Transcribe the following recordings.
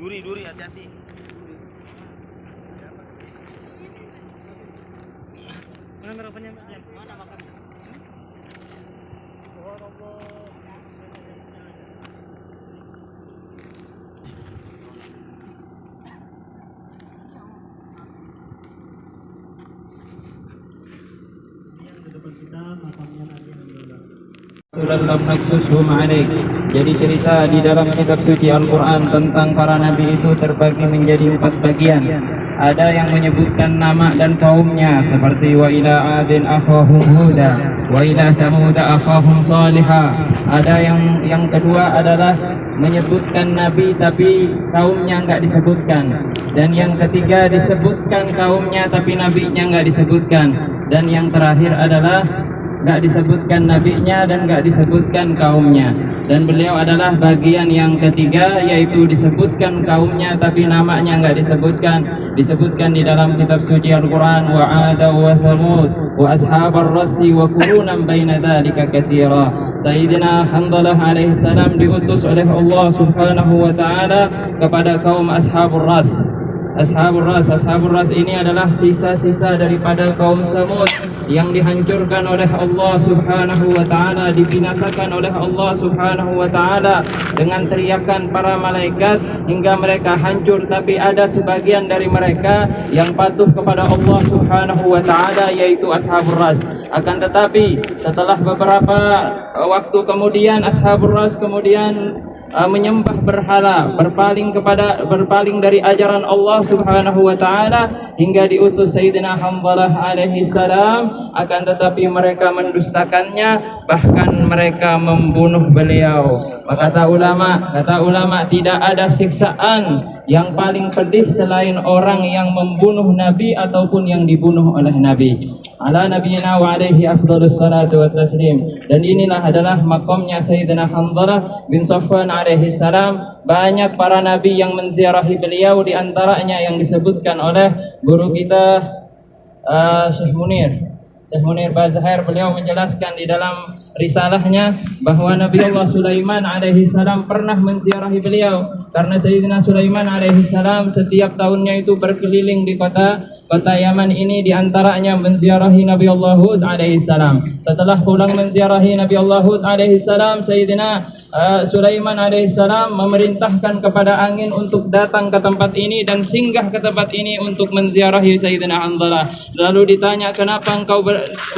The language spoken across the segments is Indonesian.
Duri, hati-hati. Mana merokoknya, Mbak? Mana makan? Lam naqsushum alaik. Jadi cerita di dalam kitab suci Al-Quran tentang para nabi itu terbagi menjadi 4 bagian. Ada yang menyebutkan nama dan kaumnya seperti wa ila adin akhahum huda, wa ila thamud akhahum salihah. Ada yang kedua adalah menyebutkan nabi tapi kaumnya enggak disebutkan. Dan yang ketiga disebutkan kaumnya tapi nabinya enggak disebutkan. Dan yang terakhir adalah enggak disebutkan nabinya dan enggak disebutkan kaumnya. Dan beliau adalah bagian yang ketiga, yaitu disebutkan kaumnya tapi namanya enggak disebutkan di dalam kitab suci Al-Quran. Wa 'ada wa thamud wa ashabar rassi wa qurunan baina dzalika katsira. Sayyidina Hanzalah alaihi salam diutus oleh Allah Subhanahu wa taala kepada kaum ashabur ras. Ashabur ras ini adalah sisa-sisa daripada kaum Samud yang dihancurkan oleh Allah Subhanahu wa taala, dibinasakan oleh Allah Subhanahu wa taala dengan teriakan para malaikat hingga mereka hancur. Tapi ada sebagian dari mereka yang patuh kepada Allah Subhanahu wa taala, yaitu ashabur ras. Akan tetapi setelah beberapa waktu kemudian ashabur ras kemudian menyembah berhala, berpaling dari ajaran Allah Subhanahu wa taala hingga diutus Sayyidina Hanzalah alaihi salam. Akan tetapi mereka mendustakannya, bahkan mereka membunuh beliau. Kata ulama tidak ada siksaan yang paling pedih selain orang yang membunuh nabi ataupun yang dibunuh oleh nabi. Ala nabiyina wa alaihi afdhalus salatu wat taslim. Dan inilah adalah makamnya Sayyidina Hanzalah bin Safwan alaihi salam. Banyak para nabi yang menziarahi beliau, di antaranya yang disebutkan oleh guru kita Syekh Munir Bazahir. Beliau menjelaskan di dalam risalahnya bahwa Nabi Allah Sulaiman alaihi salam pernah menziarahi beliau, karena Sayyidina Sulaiman alaihi salam setiap tahunnya itu berkeliling di kota Yaman ini, di antaranya menziarahi Nabi Allah Hud alaihi salam. Setelah pulang menziarahi Nabi Allah Hud alaihi salam, Sayyidina Sulaiman alaihissalam memerintahkan kepada angin untuk datang ke tempat ini dan singgah ke tempat ini untuk menziarahi Sayyidina Hanzalah. Lalu ditanya, kenapa engkau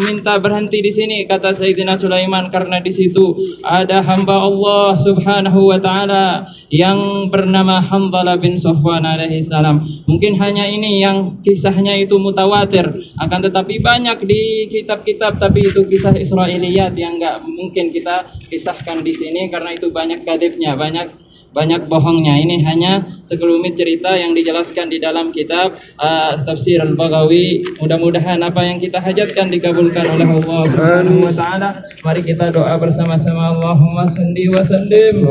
minta berhenti di sini? Kata Sayyidina Sulaiman, karena di situ ada hamba Allah Subhanahu wa taala yang bernama Hanzalah bin Safwan alaihissalam. Mungkin hanya ini yang kisahnya itu mutawatir, akan tetapi banyak di kitab-kitab, tapi itu kisah Israiliyat yang enggak mungkin kita kisahkan di sini karena itu banyak kadibnya, banyak bohongnya. Ini hanya sekelumit cerita yang dijelaskan di dalam kitab Tafsir Al-Baghawi. Mudah-mudahan apa yang kita hajatkan dikabulkan oleh Allah Subhanahu wa taala. Mari kita doa bersama-sama. Allahumma shalli wa sallim